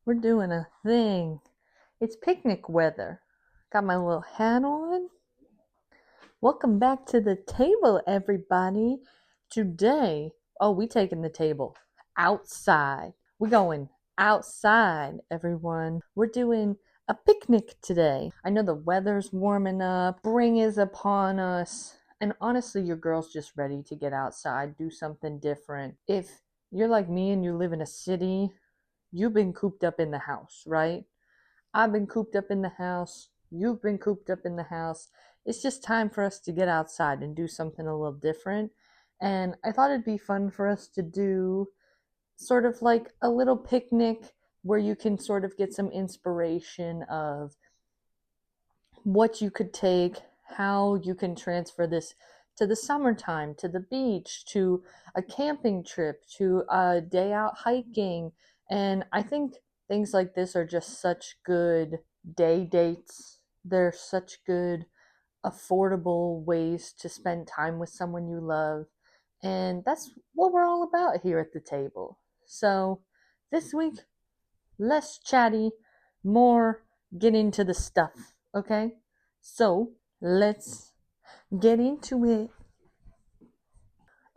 We're doing a thing. It's picnic weather. Got my little hat on. Welcome back to the table, everybody. Today, we taking the table outside. We're going outside, everyone. We're doing a picnic today. I know the weather's warming up. Spring is upon us. And honestly, your girl's just ready to get outside, do something different. If you're like me and you live in a city, you've been cooped up in the house, right? I've been cooped up in the house. You've been cooped up in the house. It's just time for us to get outside and do something a little different. And I thought it'd be fun for us to do sort of like a little picnic where you can sort of get some inspiration of what you could take, how you can transfer this to the summertime, to the beach, to a camping trip, to a day out hiking. And I think things like this are just such good day dates. They're such good, affordable ways to spend time with someone you love. And that's what we're all about here at the table. So this week, less chatty, more get into the stuff, okay? So let's get into it.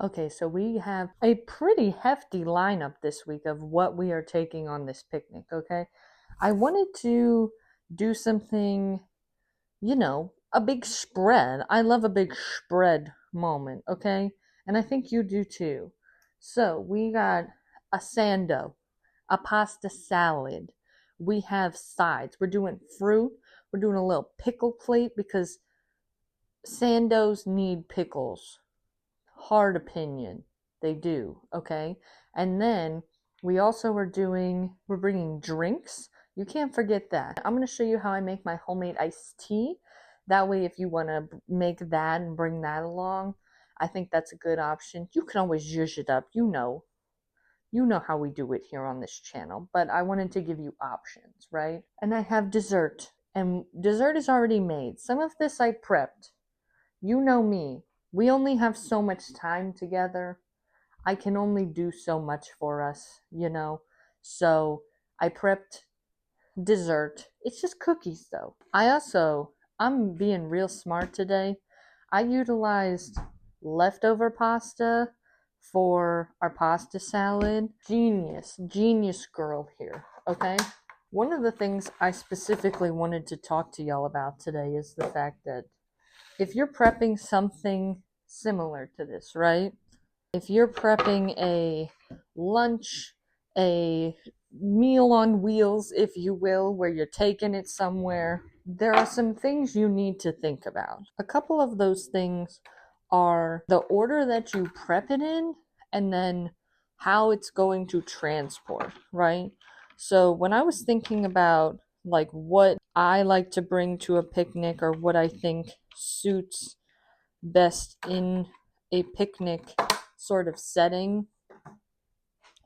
Okay, so we have a pretty hefty lineup this week of what we are taking on this picnic, okay? I wanted to do something, a big spread. I love a big spread moment, okay? And I think you do too. So we got a sando, a pasta salad. We have sides. We're doing fruit. We're doing a little pickle plate because sandos need pickles. Hard opinion. They do, okay? And then we also we're bringing drinks. You can't forget that. I'm going to show you how I make my homemade iced tea. That way, if you want to make that and bring that along, I think that's a good option. You can always zhuzh it up. You know how we do it here on this channel. But I wanted to give you options, right? And I have dessert. And dessert is already made. Some of this I prepped. You know me. We only have so much time together. I can only do so much for us, So I prepped dessert. It's just cookies though. I'm being real smart today. I utilized leftover pasta for our pasta salad. Genius girl here, okay? One of the things I specifically wanted to talk to y'all about today is the fact that if you're prepping something similar to this, right? If you're prepping a lunch, a meal on wheels, if you will, where you're taking it somewhere, there are some things you need to think about. A couple of those things are the order that you prep it in and then how it's going to transport, right? So when I was thinking about like what I like to bring to a picnic or what I think suits best in a picnic sort of setting,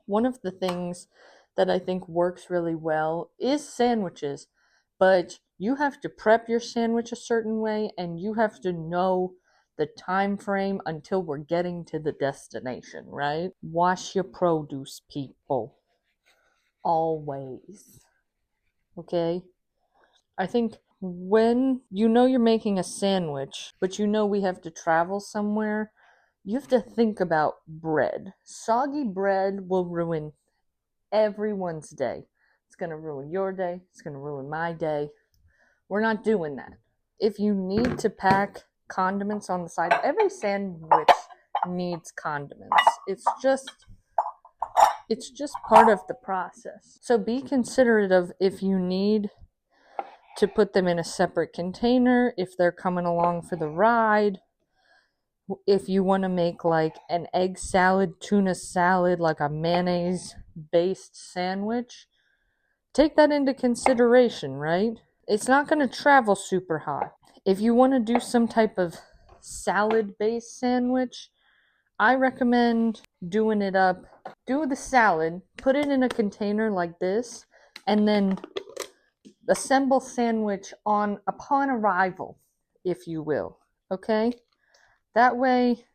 one of the things that I think works really well is sandwiches. But you have to prep your sandwich a certain way and you have to know the time frame until we're getting to the destination, right? Wash your produce, people. Always. Okay? I think when you're making a sandwich, but we have to travel somewhere, you have to think about bread. Soggy bread will ruin everyone's day. It's going to ruin your day. It's going to ruin my day. We're not doing that. If you need to pack condiments on the side, every sandwich needs condiments. It's just part of the process. So be considerate of if you need to put them in a separate container, if they're coming along for the ride. If you want to make like an egg salad, tuna salad, like a mayonnaise-based sandwich, take that into consideration, right? It's not going to travel super hot. If you want to do some type of salad-based sandwich, I recommend doing it up. Do the salad, put it in a container like this, and then assemble sandwich upon arrival, if you will. Okay? That way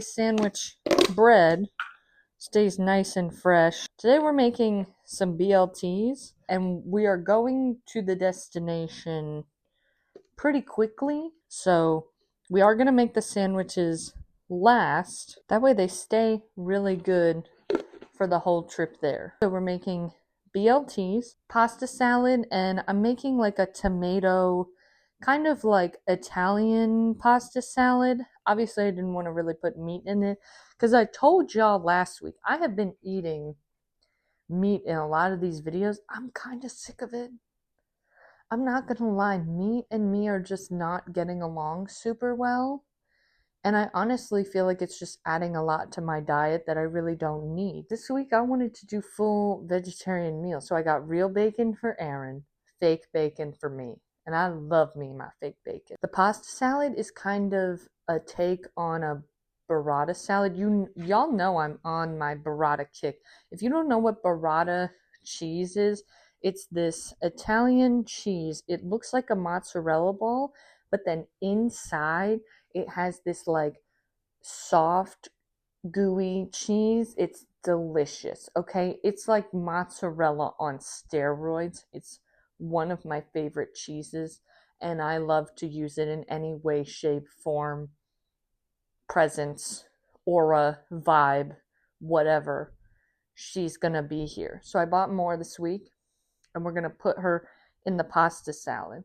sandwich bread Stays nice and fresh. Today we're making some BLTs, and we are going to the destination pretty quickly. So we are going to make the sandwiches last. That way they stay really good for the whole trip there. So we're making BLTs, pasta salad, and I'm making like a tomato, kind of like Italian pasta salad. Obviously, I didn't want to really put meat in it because I told y'all last week I have been eating meat in a lot of these videos. I'm kind of sick of it. I'm not gonna lie, meat and me are just not getting along super well. And I honestly feel like it's just adding a lot to my diet that I really don't need. This week I wanted to do full vegetarian meal. So I got real bacon for Aaron, fake bacon for me. And I love me my fake bacon. The pasta salad is kind of a take on a burrata salad. Y'all know I'm on my burrata kick. If you don't know what burrata cheese is, it's this Italian cheese. It looks like a mozzarella ball, but then inside it has this like soft, gooey cheese. It's delicious, okay? It's like mozzarella on steroids. It's one of my favorite cheeses, and I love to use it in any way, shape, form, presence, aura, vibe, whatever. She's gonna be here. So I bought more this week, and we're gonna put her in the pasta salad.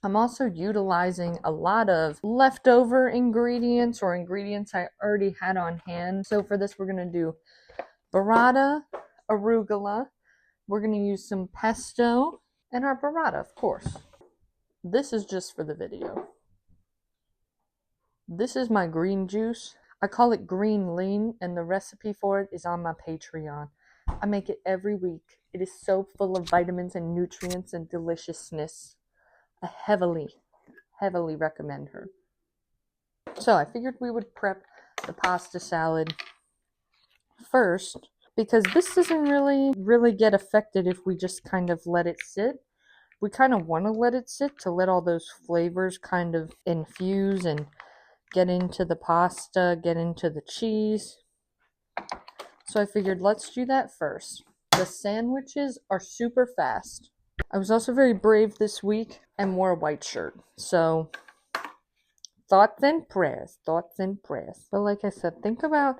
I'm also utilizing a lot of leftover ingredients or ingredients I already had on hand. So for this, we're going to do burrata, arugula. We're going to use some pesto and our burrata, of course. This is just for the video. This is my green juice. I call it green lean, and the recipe for it is on my Patreon. I make it every week. It is so full of vitamins and nutrients and deliciousness. I heavily recommend her. So I figured we would prep the pasta salad first, because this doesn't really get affected if we just kind of let it sit. We kind of want to let it sit to let all those flavors kind of infuse and get into the pasta, get into the cheese. So I figured let's do that first. The sandwiches are super fast. I was also very brave this week and wore a white shirt. So, thoughts and prayers. But like I said, think about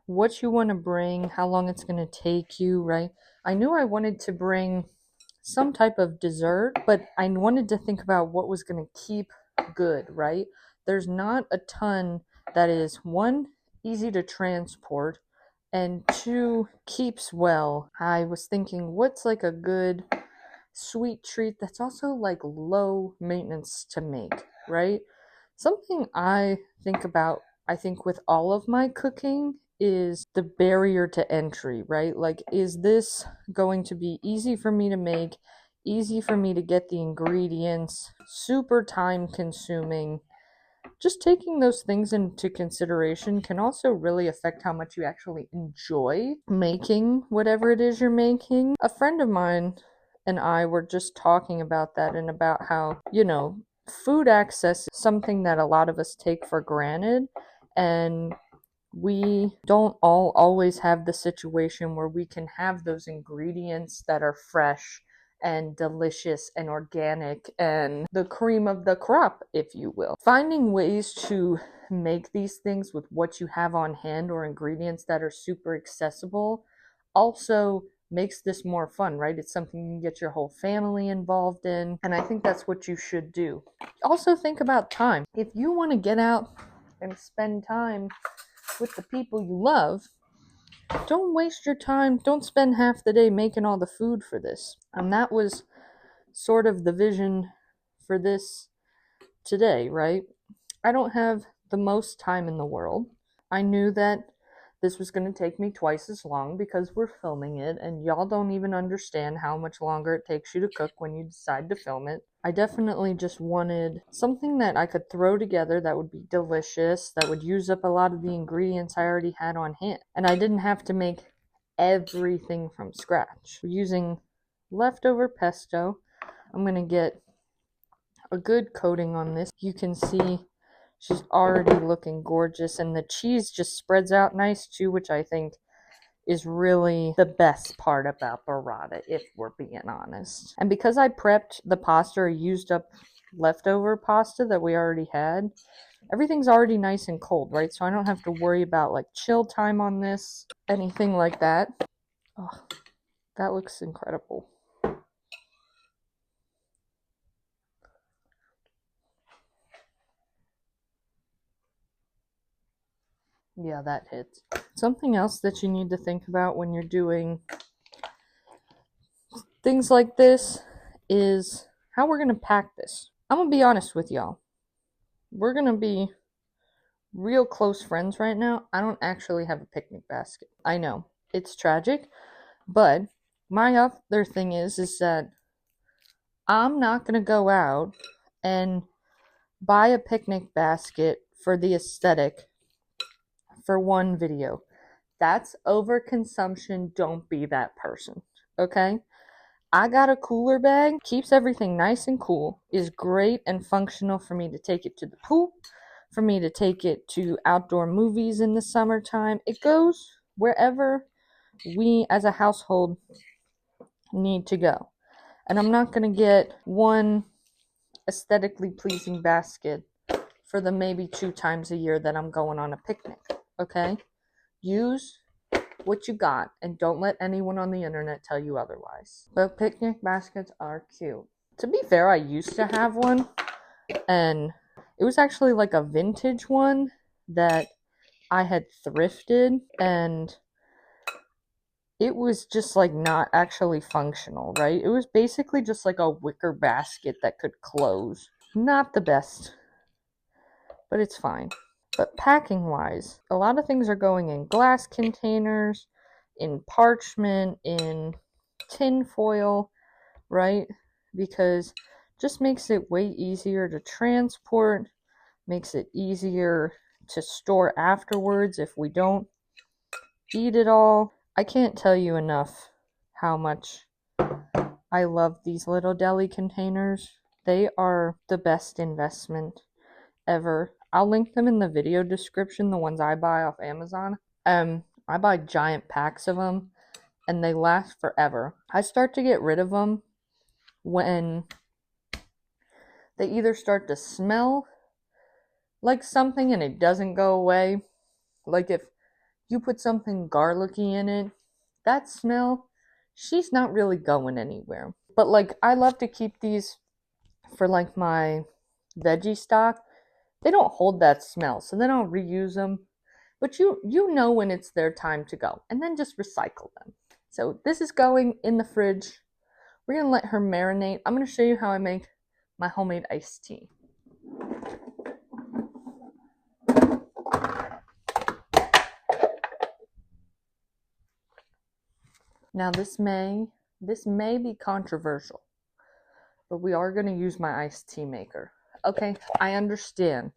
what you want to bring, how long it's going to take you, right? I knew I wanted to bring some type of dessert, but I wanted to think about what was going to keep good, right? There's not a ton that is, one, easy to transport, and two, keeps well. I was thinking, what's like a good sweet treat that's also like low maintenance to make, right? Something I think about, I think with all of my cooking, is the barrier to entry, right? Like, is this going to be easy for me to make, easy for me to get the ingredients, super time consuming? Just taking those things into consideration can also really affect how much you actually enjoy making whatever it is you're making. A friend of mine and I were just talking about that, and about how, food access is something that a lot of us take for granted, and we don't all always have the situation where we can have those ingredients that are fresh and delicious and organic and the cream of the crop, if you will. Finding ways to make these things with what you have on hand or ingredients that are super accessible also makes this more fun, right? It's something you can get your whole family involved in, and I think that's what you should do. Also think about time. If you want to get out and spend time with the people you love, don't waste your time. Don't spend half the day making all the food for this. And that was sort of the vision for this today, right? I don't have the most time in the world. I knew that this was going to take me twice as long because we're filming it, and y'all don't even understand how much longer it takes you to cook when you decide to film it. I definitely just wanted something that I could throw together that would be delicious, that would use up a lot of the ingredients I already had on hand. And I didn't have to make everything from scratch. We're using leftover pesto. I'm going to get a good coating on this. You can see she's already looking gorgeous, and the cheese just spreads out nice too, which I think is really the best part about burrata, if we're being honest. And because I prepped the pasta or used up leftover pasta that we already had, everything's already nice and cold, right? So I don't have to worry about like chill time on this, anything like that. Oh, that looks incredible. Yeah, that hits. Something else that you need to think about when you're doing things like this is how we're going to pack this. I'm going to be honest with y'all. We're going to be real close friends right now. I don't actually have a picnic basket. I know, it's tragic, but my other thing is that I'm not going to go out and buy a picnic basket for the aesthetic for one video. That's overconsumption. Don't be that person, okay? I got a cooler bag, keeps everything nice and cool, is great and functional for me to take it to the pool, for me to take it to outdoor movies in the summertime. It goes wherever we as a household need to go. And I'm not going to get one aesthetically pleasing basket for the maybe 2 times a year that I'm going on a picnic, okay? Use what you got and don't let anyone on the internet tell you otherwise. But picnic baskets are cute. To be fair, I used to have one, and it was actually like a vintage one that I had thrifted, and it was just like not actually functional, right? It was basically just like a wicker basket that could close. Not the best, but it's fine. But packing wise, a lot of things are going in glass containers, in parchment, in tin foil, right? Because just makes it way easier to transport, makes it easier to store afterwards if we don't eat it all. I can't tell you enough how much I love these little deli containers. They are the best investment ever. I'll link them in the video description, the ones I buy off Amazon. I buy giant packs of them, and they last forever. I start to get rid of them when they either start to smell like something and it doesn't go away. Like if you put something garlicky in it, that smell, she's not really going anywhere. But like I love to keep these for like my veggie stock. They don't hold that smell, so then I'll reuse them. But you know when it's their time to go, and then just recycle them. So this is going in the fridge. We're going to let her marinate. I'm going to show you how I make my homemade iced tea. Now this may be controversial, but we are going to use my iced tea maker. Okay, I understand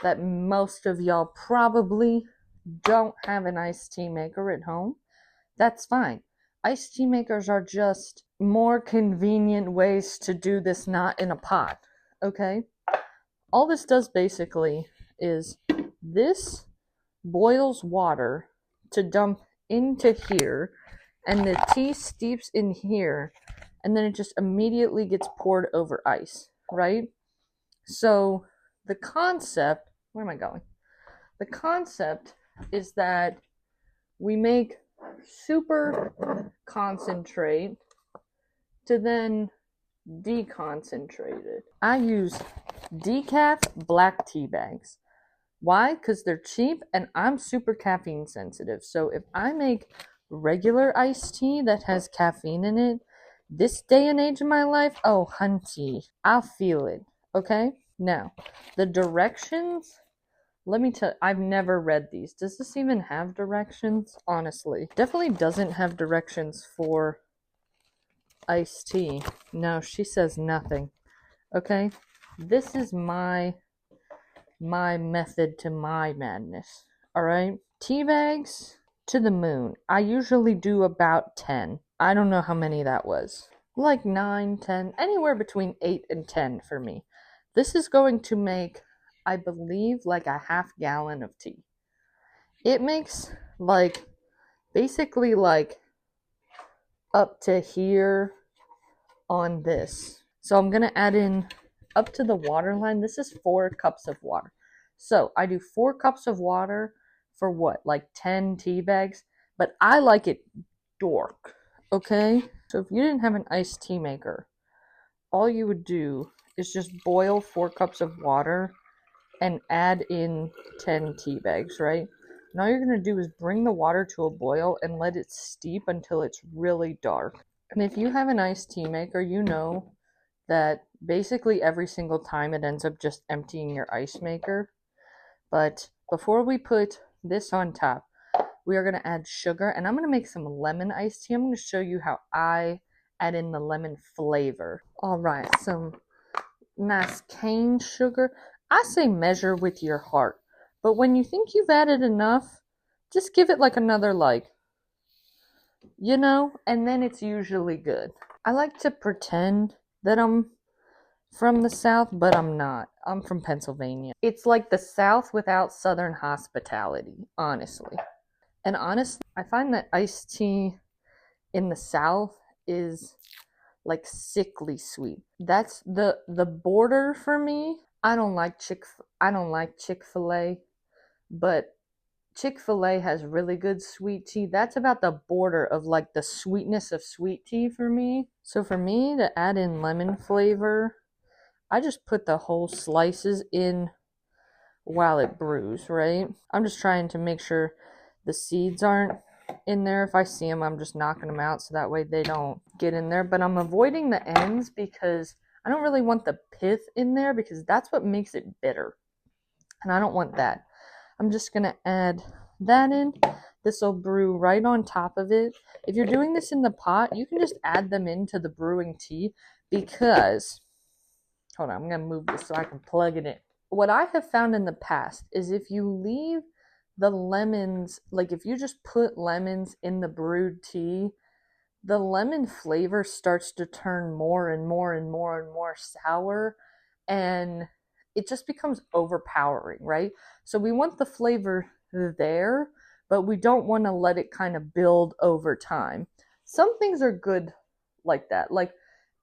that most of y'all probably don't have an iced tea maker at home. That's fine. Iced tea makers are just more convenient ways to do this not in a pot, okay? All this does basically is this boils water to dump into here, and the tea steeps in here, and then it just immediately gets poured over ice, right? So the concept, where am I going? The concept is that we make super concentrate to then deconcentrate it. I use decaf black tea bags. Why? Because they're cheap and I'm super caffeine sensitive. So if I make regular iced tea that has caffeine in it, this day and age of my life, oh, hunty, I'll feel it. Okay? Now, the directions, let me tell you, I've never read these. Does this even have directions? Honestly. Definitely doesn't have directions for iced tea. No, she says nothing. Okay? This is my method to my madness. Alright? Tea bags to the moon. I usually do about 10. I don't know how many that was. Like 9, 10, anywhere between 8 and 10 for me. This is going to make, I believe, like a half gallon of tea. It makes like basically like up to here on this. So I'm going to add in up to the water line. This is 4 cups of water. So I do 4 cups of water for what, like 10 tea bags? But I like it dark, okay? So if you didn't have an iced tea maker, all you would do is just boil 4 cups of water and add in 10 tea bags, right? And all you're going to do is bring the water to a boil and let it steep until it's really dark. And if you have an iced tea maker, you know that basically every single time it ends up just emptying your ice maker. But before we put this on top, we are going to add sugar, and I'm going to make some lemon iced tea. I'm going to show you how I add in the lemon flavor. All right, some nice cane sugar. I say measure with your heart, but when you think you've added enough, just give it like another and then it's usually good. I like to pretend that I'm from the South, but I'm not. I'm from Pennsylvania. It's like the South without Southern hospitality, honestly. And honestly, I find that iced tea in the South is like sickly sweet. That's the border for me. I don't like Chick-fil-A, but Chick-fil-A has really good sweet tea. That's about the border of like the sweetness of sweet tea for me. So for me to add in lemon flavor, I just put the whole slices in while it brews, right? I'm just trying to make sure the seeds aren't in there. If I see them, I'm just knocking them out so that way they don't get in there. But I'm avoiding the ends because I don't really want the pith in there because that's what makes it bitter. And I don't want that. I'm just going to add that in. This will brew right on top of it. If you're doing this in the pot, you can just add them into the brewing tea because, hold on, I'm going to move this so I can plug it in. What I have found in the past is if you leave the lemons, like if you just put lemons in the brewed tea, the lemon flavor starts to turn more and more and more and more sour, and it just becomes overpowering, right? So we want the flavor there, but we don't want to let it kind of build over time. Some things are good like that. Like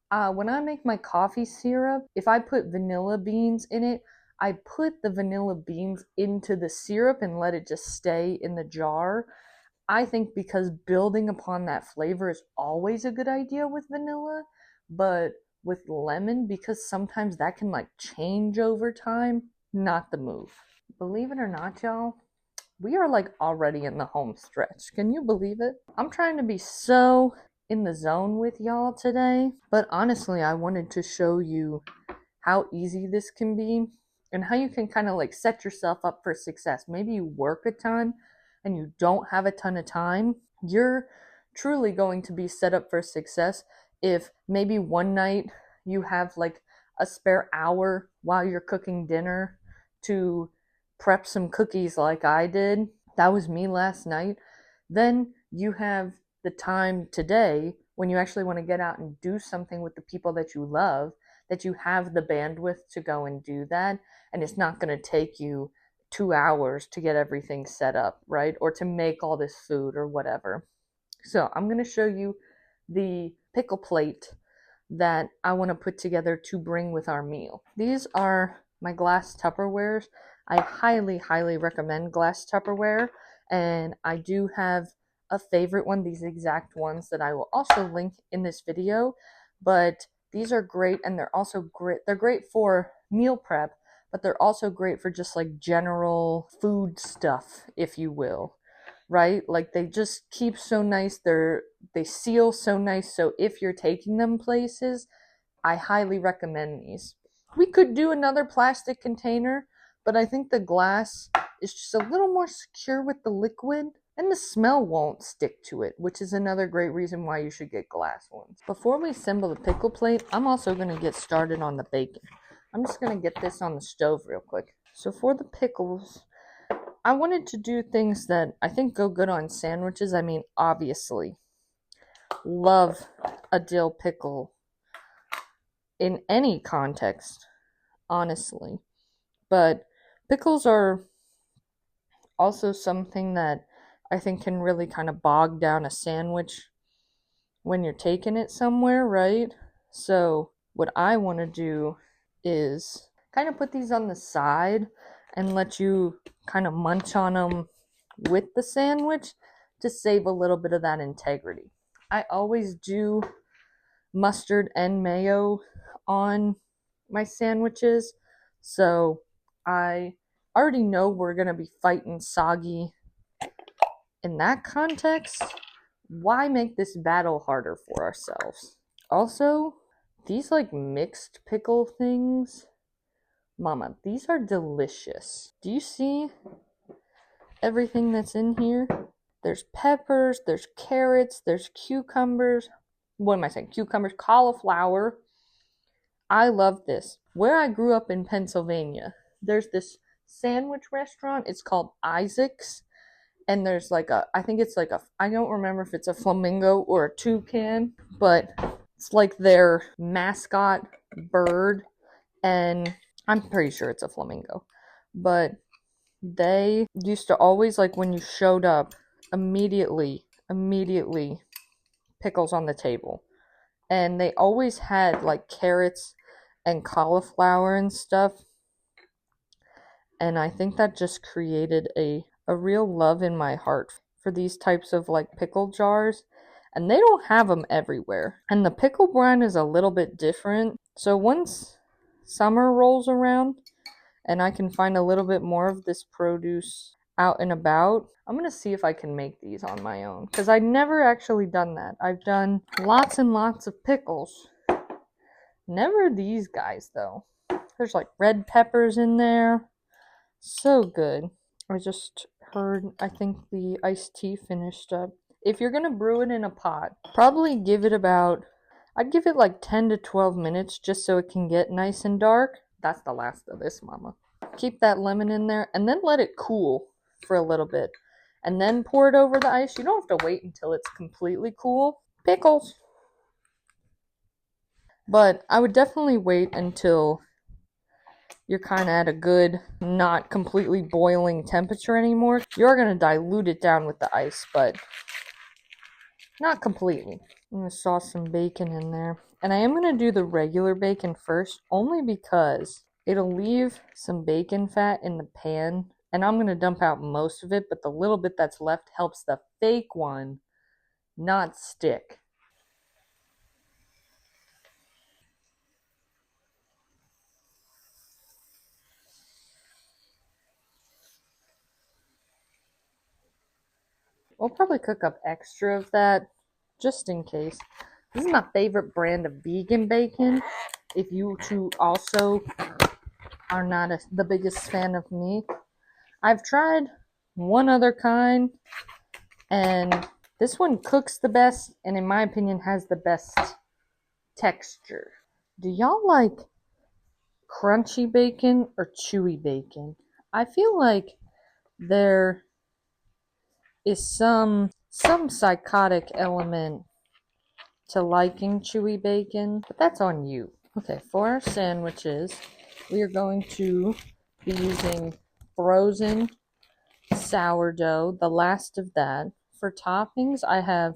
when I make my coffee syrup, if I put vanilla beans in it, I put the vanilla beans into the syrup and let it just stay in the jar. I think because building upon that flavor is always a good idea with vanilla, but with lemon, because sometimes that can like change over time, not the move. Believe it or not, y'all, we are like already in the home stretch. Can you believe it? I'm trying to be so in the zone with y'all today, but honestly, I wanted to show you how easy this can be and how you can kind of like set yourself up for success. Maybe you work a ton and you don't have a ton of time. You're truly going to be set up for success if maybe one night you have like a spare hour while you're cooking dinner to prep some cookies like I did. That was me last night. Then you have the time today when you actually want to get out and do something with the people that you love, that you have the bandwidth to go and do that, and it's not going to take you 2 hours to get everything set up, right? Or to make all this food or whatever. So I'm going to show you the pickle plate that I want to put together to bring with our meal. These are my glass Tupperwares. I highly, highly recommend glass Tupperware, and I do have a favorite one, these exact ones that I will also link in this video, but these are great, and they're also great. They're great for meal prep, but they're also great for just like general food stuff, if you will, right? Like they just keep so nice. They seal so nice. So if you're taking them places, I highly recommend these. We could do another plastic container, but I think the glass is just a little more secure with the liquid, and the smell won't stick to it, which is another great reason why you should get glass ones. Before we assemble the pickle plate, I'm also going to get started on the bacon. I'm just going to get this on the stove real quick. So for the pickles, I wanted to do things that I think go good on sandwiches. I mean, obviously, love a dill pickle in any context, honestly. But pickles are also something that I think can really kind of bog down a sandwich when you're taking it somewhere, right? So what I want to do is kind of put these on the side and let you kind of munch on them with the sandwich to save a little bit of that integrity. I always do mustard and mayo on my sandwiches, so I already know we're going to be fighting soggy in that context. Why make this battle harder for ourselves? Also, these like mixed pickle things, mama, these are delicious. Do you see everything that's in here? There's peppers, there's carrots, there's cucumbers. What am I saying? Cucumbers, cauliflower. I love this. Where I grew up in Pennsylvania, there's this sandwich restaurant. It's called Isaac's. And there's like I think it's like I don't remember if it's a flamingo or a toucan, but it's like their mascot bird. And I'm pretty sure it's a flamingo. But they used to always, like, when you showed up, immediately pickles on the table. And they always had like carrots and cauliflower and stuff. And I think that just created a real love in my heart for these types of like pickle jars. And they don't have them everywhere. And the pickle brine is a little bit different. So once summer rolls around and I can find a little bit more of this produce out and about, I'm going to see if I can make these on my own. Because I've never actually done that. I've done lots and lots of pickles. Never these guys, though. There's like red peppers in there. So good. I just heard, I think the iced tea finished up. If you're going to brew it in a pot, probably give it I'd give it like 10 to 12 minutes just so it can get nice and dark. That's the last of this, mama. Keep that lemon in there and then let it cool for a little bit. And then pour it over the ice. You don't have to wait until it's completely cool. Pickles. But I would definitely wait until you're kind of at a good, not completely boiling temperature anymore. You're going to dilute it down with the ice, but not completely. I'm going to sauce some bacon in there. And I am going to do the regular bacon first, only because it'll leave some bacon fat in the pan. And I'm going to dump out most of it, but the little bit that's left helps the fake one not stick. We'll probably cook up extra of that, just in case. This is my favorite brand of vegan bacon. If you two also are not the biggest fan of meat. I've tried one other kind, and this one cooks the best, and in my opinion has the best texture. Do y'all like crunchy bacon or chewy bacon? I feel like there is some psychotic element to liking chewy bacon, but that's on you. Okay, for our sandwiches, we are going to be using frozen sourdough, the last of that. For toppings, I have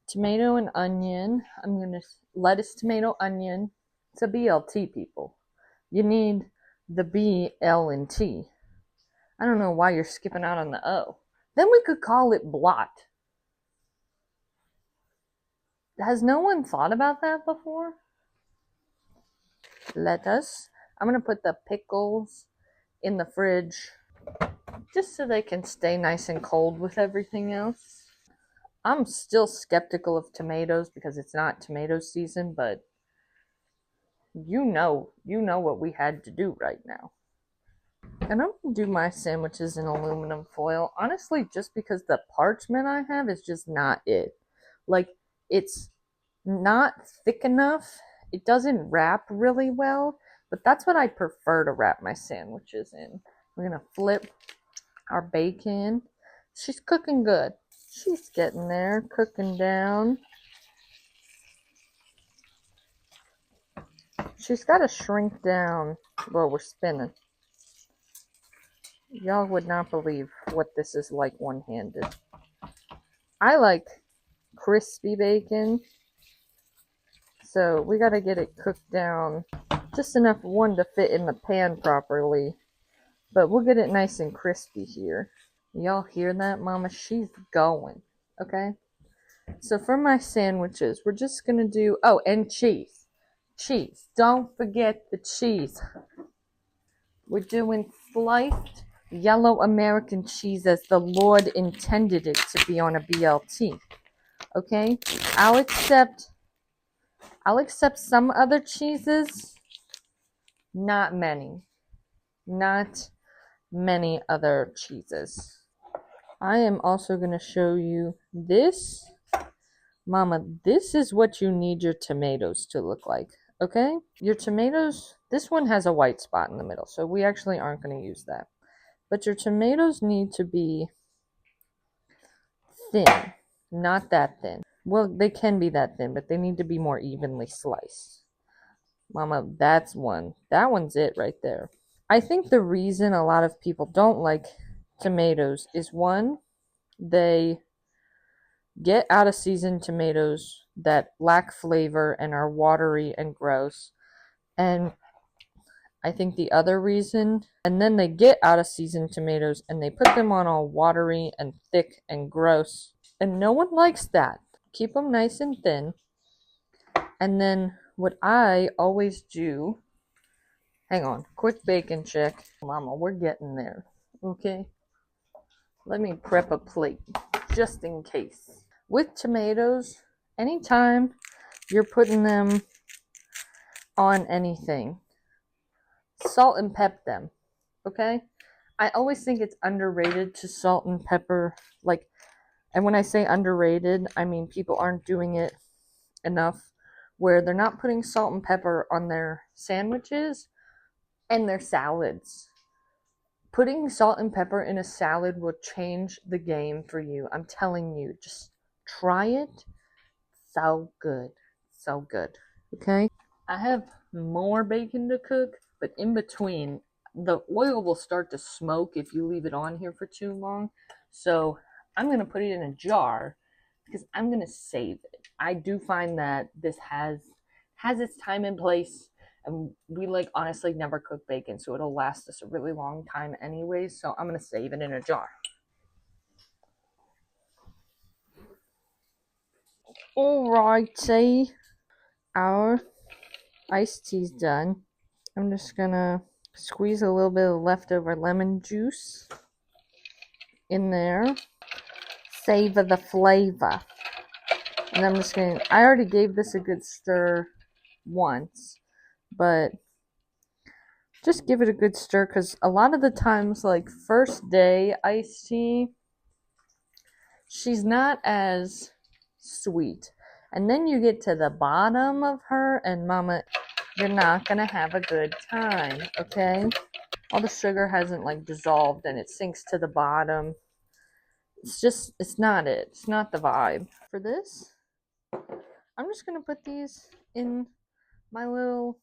tomato and onion. I'm going to lettuce, tomato, onion. It's a BLT, people. You need the B, L, and T. I don't know why you're skipping out on the O. Then we could call it blot. Has no one thought about that before? Lettuce. I'm going to put the pickles in the fridge just so they can stay nice and cold with everything else. I'm still skeptical of tomatoes because it's not tomato season, but you know what we had to do right now. And I'm going to do my sandwiches in aluminum foil, honestly, just because the parchment I have is just not it. Like, it's not thick enough. It doesn't wrap really well, but that's what I prefer to wrap my sandwiches in. We're going to flip our bacon. She's cooking good. She's getting there, cooking down. She's got to shrink down while we're spinning. Y'all would not believe what this is like one-handed. I like crispy bacon, so we gotta get it cooked down just enough one to fit in the pan properly, but we'll get it nice and crispy here. Y'all hear that, Mama? She's going. Okay? So for my sandwiches, we're just gonna do, oh, and cheese. Cheese. Don't forget the cheese. We're doing sliced yellow American cheese as the Lord intended it to be on a BLT. Okay? I'll accept some other cheeses. Not many. Not many other cheeses. I am also going to show you this. Mama, this is what you need your tomatoes to look like. Okay? Your tomatoes, this one has a white spot in the middle, so we actually aren't going to use that. But your tomatoes need to be thin, not that thin. Well, they can be that thin, but they need to be more evenly sliced. Mama, that's one. That one's it right there. I think the reason a lot of people don't like tomatoes is one, they get out of season tomatoes that lack flavor and are watery and gross. And I think the other reason, and then they get out of season tomatoes and they put them on all watery and thick and gross. And no one likes that. Keep them nice and thin. And then what I always do, hang on, quick bacon check. Mama, we're getting there. Okay? Let me prep a plate just in case. With tomatoes, anytime you're putting them on anything, salt and pep them, okay? I always think it's underrated to salt and pepper, and when I say underrated, I mean people aren't doing it enough, where they're not putting salt and pepper on their sandwiches and their salads. Putting salt and pepper in a salad will change the game for you. I'm telling you, just try it. So good. So good. Okay? I have more bacon to cook, but in between, the oil will start to smoke if you leave it on here for too long. So I'm going to put it in a jar because I'm going to save it. I do find that this has its time and place, and we honestly never cook bacon, so it'll last us a really long time anyways. So I'm going to save it in a jar. Alrighty, our iced tea's done. I'm just gonna squeeze a little bit of leftover lemon juice in there. Savor the flavor. And I'm just gonna, I already gave this a good stir once, but just give it a good stir, because a lot of the times, first day iced tea, she's not as sweet. And then you get to the bottom of her, and Mama, you're not gonna have a good time, okay? All the sugar hasn't dissolved and it sinks to the bottom. It's not it. It's not the vibe. For this, I'm just gonna put these in my little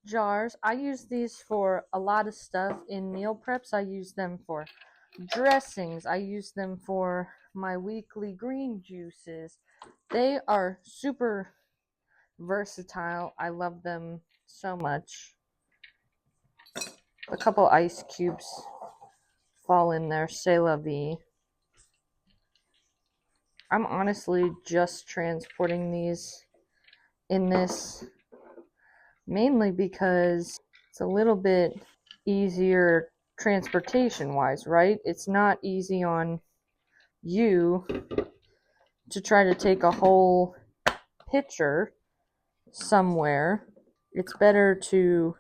jars. I use these for a lot of stuff in meal preps. I use them for dressings. I use them for my weekly green juices. They are super versatile. I love them so much. A couple ice cubes fall in there. C'est la vie. I'm honestly just transporting these in this mainly because it's a little bit easier transportation wise, right? It's not easy on you to try to take a whole pitcher somewhere. It's better to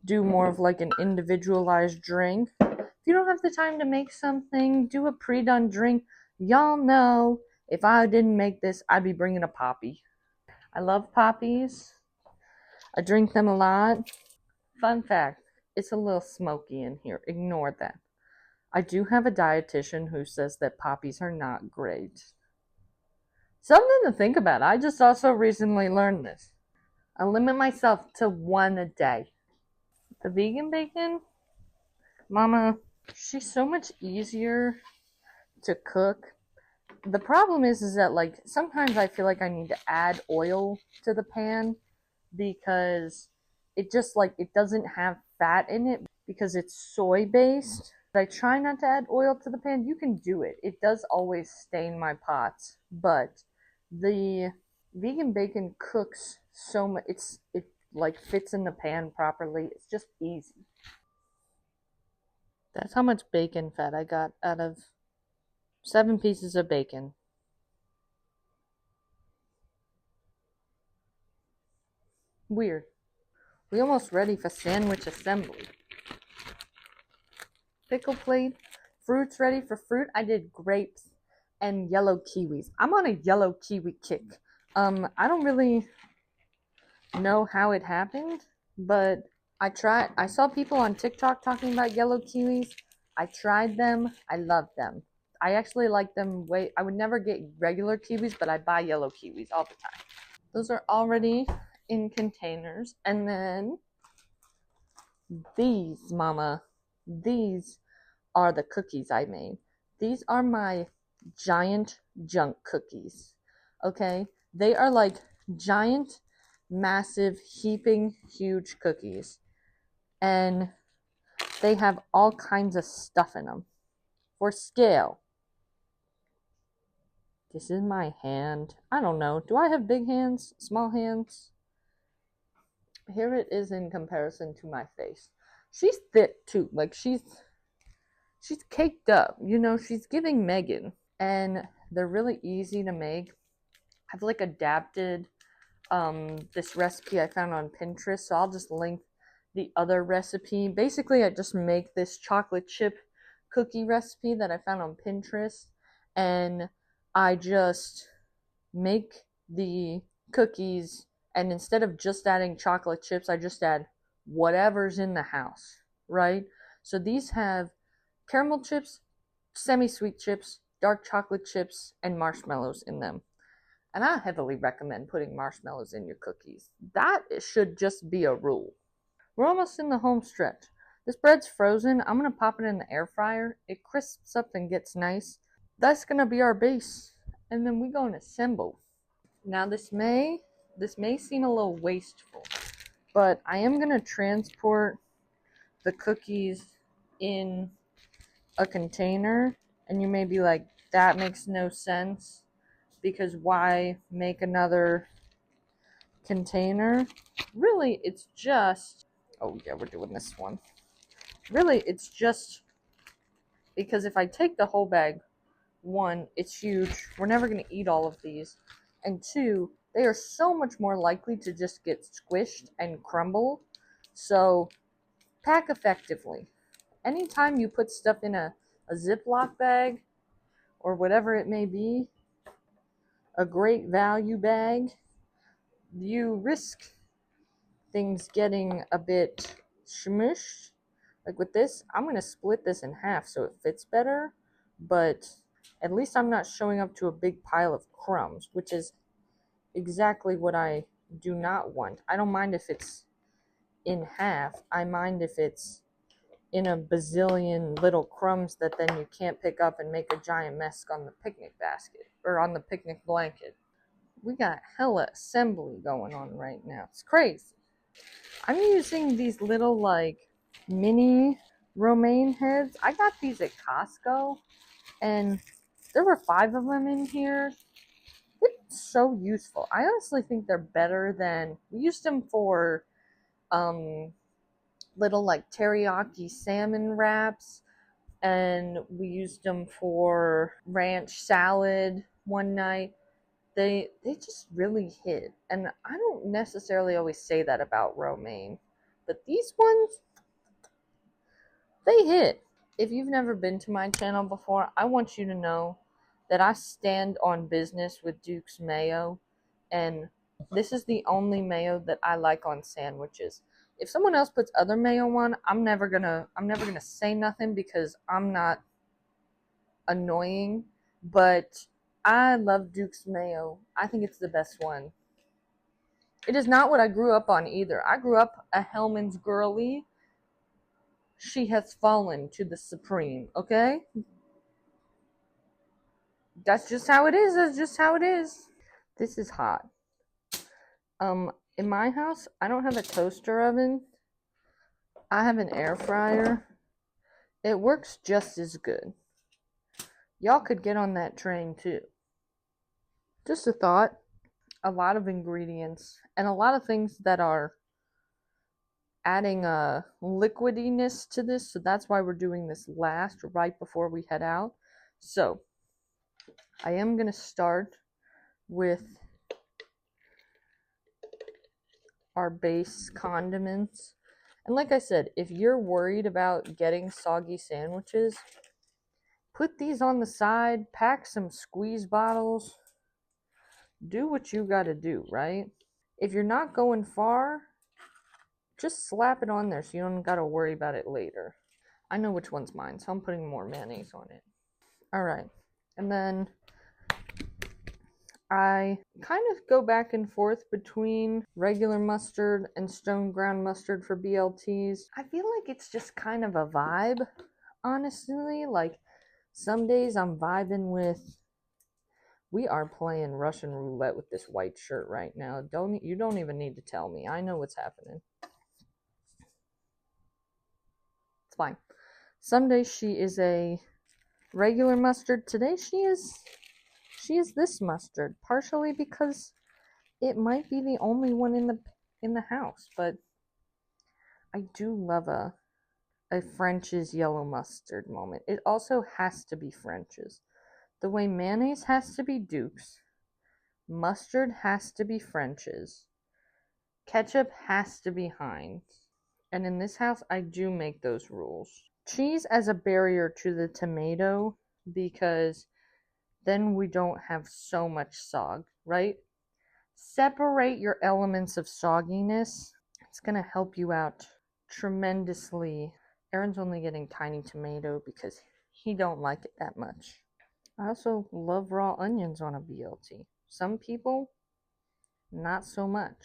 do more of an individualized drink. If you don't have the time to make something, do a pre-done drink. Y'all know if I didn't make this, I'd be bringing a poppy. I love poppies. I drink them a lot. Fun fact, it's a little smoky in here. Ignore that. I do have a dietitian who says that poppies are not great. Something to think about. I just also recently learned this. I limit myself to one a day. The vegan bacon, Mama, she's so much easier to cook. the problem is that like sometimes I feel like I need to add oil to the pan because it just like it doesn't have fat in it because it's soy based. I try not to add oil to the pan. You can do it. It does always stain my pots, but the vegan bacon cooks so much. It like fits in the pan properly. It's just easy. That's how much bacon fat I got out of 7 pieces of bacon. Weird. We almost ready for sandwich assembly. Pickle plate. Fruits ready for fruit. I did grapes and yellow kiwis. I'm on a yellow kiwi kick. I don't really know how it happened, but I saw people on TikTok talking about yellow kiwis. I tried them. I loved them. I actually like them way. I would never get regular kiwis, but I buy yellow kiwis all the time. Those are already in containers. And then these, mama, these are the cookies I made. These are my giant junk cookies. Okay? They are like giant, massive, heaping, huge cookies. And they have all kinds of stuff in them. For scale, this is my hand. I don't know. Do I have big hands? Small hands? Here it is in comparison to my face. She's thick too. Like she's caked up. You know, she's giving Megan. And they're really easy to make. I've like adapted this recipe I found on Pinterest, so I'll just link the other recipe. Basically, I just make this chocolate chip cookie recipe that I found on Pinterest, and I just make the cookies, and instead of just adding chocolate chips, I just add whatever's in the house, right? So these have caramel chips, semi-sweet chips, dark chocolate chips, and marshmallows in them. And I heavily recommend putting marshmallows in your cookies. That should just be a rule. We're almost in the home stretch. This bread's frozen. I'm going to pop it in the air fryer. It crisps up and gets nice. That's going to be our base. And then we're going to assemble. Now this may seem a little wasteful, but I am going to transport the cookies in a container. And you may be like, that makes no sense. Because why make another container? Really, it's just, oh yeah, we're doing this one. Really, it's just because if I take the whole bag, one, it's huge. We're never going to eat all of these. And two, they are so much more likely to just get squished and crumble. So, pack effectively. Anytime you put stuff in a Ziploc bag or whatever it may be, a great value bag, you risk things getting a bit smushed. Like with this, I'm going to split this in half so it fits better, but at least I'm not showing up to a big pile of crumbs, which is exactly what I do not want. I don't mind if it's in half. I mind if it's in a bazillion little crumbs that then you can't pick up and make a giant mess on the picnic basket or on the picnic blanket. We got hella assembly going on right now. It's crazy. I'm using these little like mini romaine heads. I got these at Costco and there were 5 of them in here. It's so useful. I honestly think they're better than, we used them for little like teriyaki salmon wraps, and we used them for ranch salad one night. They just really hit. And I don't necessarily always say that about romaine, but these ones, they hit. If you've never been to my channel before, I want you to know that I stand on business with Duke's mayo, and this is the only mayo that I like on sandwiches. If someone else puts other mayo on, I'm never gonna say nothing because I'm not annoying, but I love Duke's mayo. I think it's the best one. It is not what I grew up on either. I grew up a Hellman's girly. She has fallen to the supreme, okay? That's just how it is. That's just how it is. This is hot. In my house, I don't have a toaster oven. I have an air fryer. It works just as good. Y'all could get on that train too. Just a thought. A lot of ingredients and a lot of things that are adding a liquidiness to this, so that's why we're doing this last, right before we head out. So I am going to start with our base condiments. And like I said, if you're worried about getting soggy sandwiches, put these on the side, pack some squeeze bottles, do what you gotta do, right? If you're not going far, just slap it on there so you don't gotta worry about it later. I know which one's mine, so I'm putting more mayonnaise on it. Alright, and then I kind of go back and forth between regular mustard and stone ground mustard for BLTs. I feel like it's just kind of a vibe, honestly. Like, some days I'm vibing with... We are playing Russian roulette with this white shirt right now. You don't even need to tell me. I know what's happening. It's fine. Some days she is a regular mustard. Today she is this mustard, partially because it might be the only one in the house, but I do love a French's yellow mustard moment. It also has to be French's. The way mayonnaise has to be Duke's, mustard has to be French's, ketchup has to be Heinz. And in this house, I do make those rules. Cheese as a barrier to the tomato, because then we don't have so much sog, right? Separate your elements of sogginess. It's going to help you out tremendously. Aaron's only getting tiny tomato because he don't like it that much. I also love raw onions on a BLT. Some people, not so much.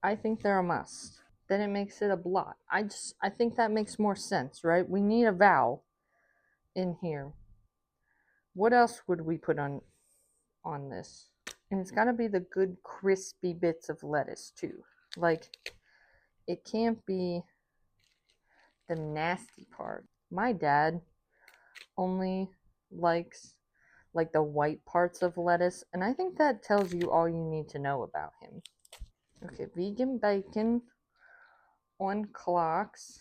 I think they're a must. Then it makes it a blot. I think that makes more sense, right? We need a vowel in here. What else would we put on this? And it's got to be the good crispy bits of lettuce too. Like, it can't be the nasty part. My dad only likes like the white parts of lettuce, and I think that tells you all you need to know about him. Okay, vegan bacon on clocks.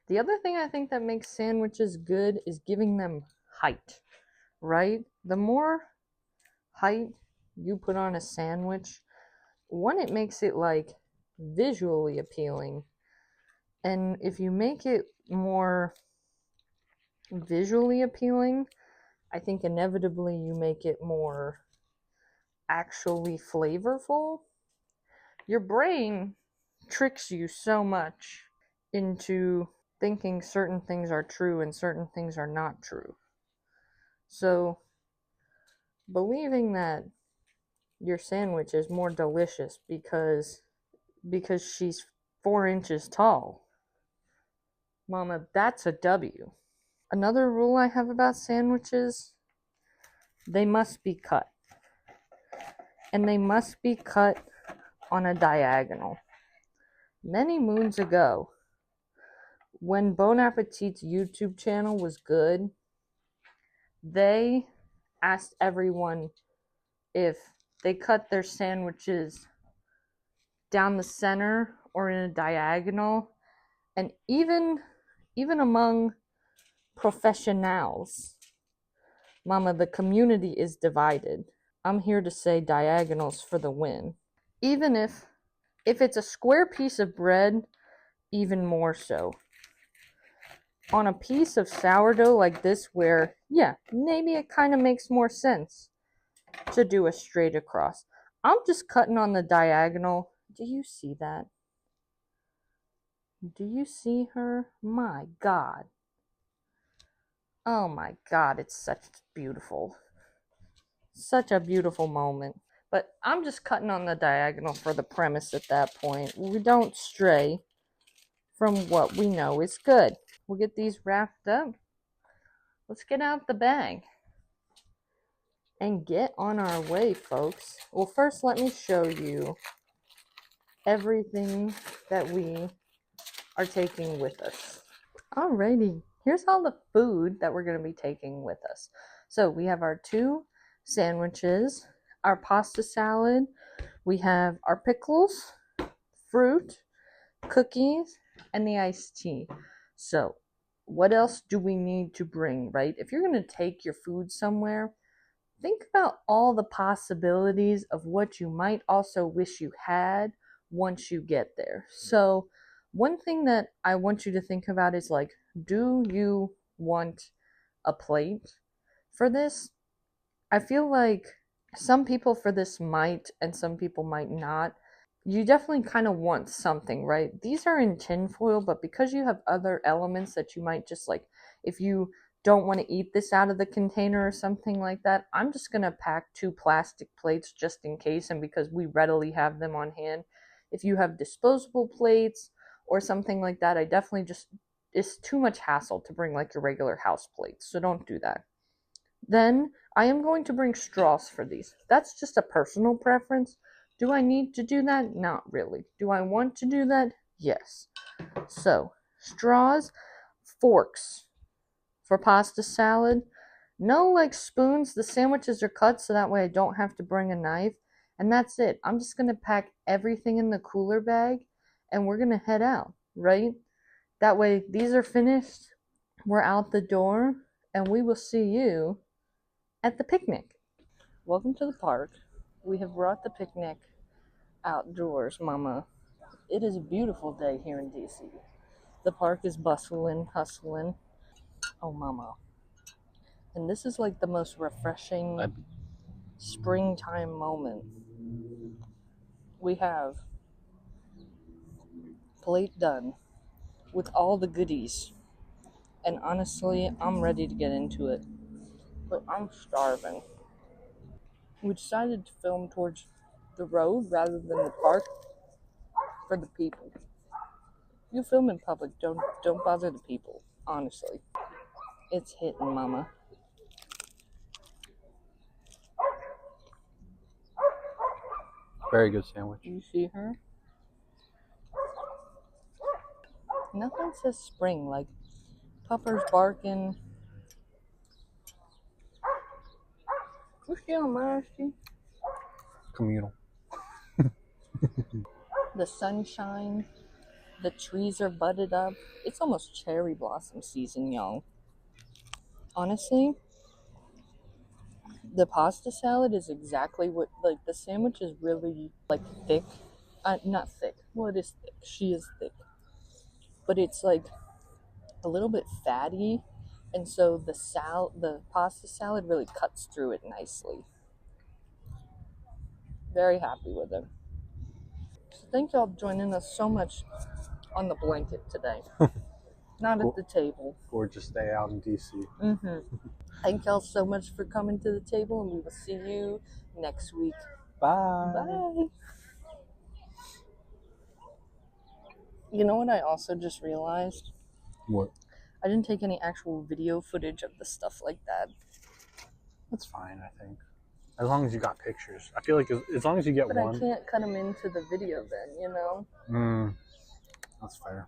The other thing I think that makes sandwiches good is giving them height, right? The more height you put on a sandwich, one, it makes it like visually appealing. And if you make it more visually appealing, I think inevitably you make it more actually flavorful. Your brain tricks you so much into thinking certain things are true and certain things are not true. So, believing that your sandwich is more delicious because she's 4 inches tall, Mama, that's a W. Another rule I have about sandwiches, they must be cut. And they must be cut on a diagonal. Many moons ago, when Bon Appetit's YouTube channel was good, they asked everyone if they cut their sandwiches down the center or in a diagonal. And even among professionals, Mama, the community is divided. I'm here to say diagonals for the win. Even if it's a square piece of bread, even more so. On a piece of sourdough like this, where, yeah, maybe it kind of makes more sense to do a straight across. I'm just cutting on the diagonal. Do you see that? Do you see her? My God. Oh my God, it's such a beautiful moment. But I'm just cutting on the diagonal for the premise at that point. We don't stray from what we know is good. We'll get these wrapped up. Let's get out the bag. and get on our way, folks. Well, first, let me show you everything that we are taking with us. Alrighty, here's all the food that we're going to be taking with us. So we have our 2 sandwiches, our pasta salad, we have our pickles, fruit, cookies, and the iced tea. So what else do we need to bring, right? If you're going to take your food somewhere, think about all the possibilities of what you might also wish you had once you get there. So, one thing that I want you to think about is like, do you want a plate for this? I feel like some people for this might and some people might not. You definitely kind of want something, right? These are in tinfoil, but because you have other elements that you might just like, if you don't want to eat this out of the container or something like that, I'm just going to pack 2 plastic plates just in case, and because we readily have them on hand. If you have disposable plates or something like that, I definitely just, it's too much hassle to bring like your regular house plates, so don't do that. Then I am going to bring straws for these. That's just a personal preference. Do I need to do that? Not really. Do I want to do that? Yes. So, straws, forks for pasta salad. No like spoons. The sandwiches are cut so that way I don't have to bring a knife. And that's it. I'm just going to pack everything in the cooler bag and we're going to head out, right? That way these are finished. We're out the door and we will see you at the picnic. Welcome to the park. We have brought the picnic outdoors, Mama. It is a beautiful day here in DC. The park is bustling, hustling. Oh, Mama. And this is like the most refreshing springtime moment. We have plate done with all the goodies. And honestly, I'm ready to get into it. But I'm starving. We decided to film towards the road rather than the park for the people. You film in public, don't bother the people, honestly. It's hitting, Mama. Very good sandwich. You see her? Nothing says spring, like puppers barking. What's she on, Marcy? Communal. The sunshine, the trees are budded up. It's almost cherry blossom season, y'all. Honestly, the pasta salad is exactly what, like, the sandwich is really, like, thick. Not thick. Well, it is thick. She is thick. But it's, like, a little bit fatty. And so the pasta salad really cuts through it nicely. Very happy with it. So thank y'all for joining us so much on the blanket today. Not at the table. Gorgeous day out in DC. Thank y'all so much for coming to the table, and we will see you next week. Bye. Bye. You know what I also just realized? What? I didn't take any actual video footage of the stuff like that. That's fine, I think. As long as you got pictures. I feel like as long as you get but one. But I can't cut them into the video then, you know? That's fair.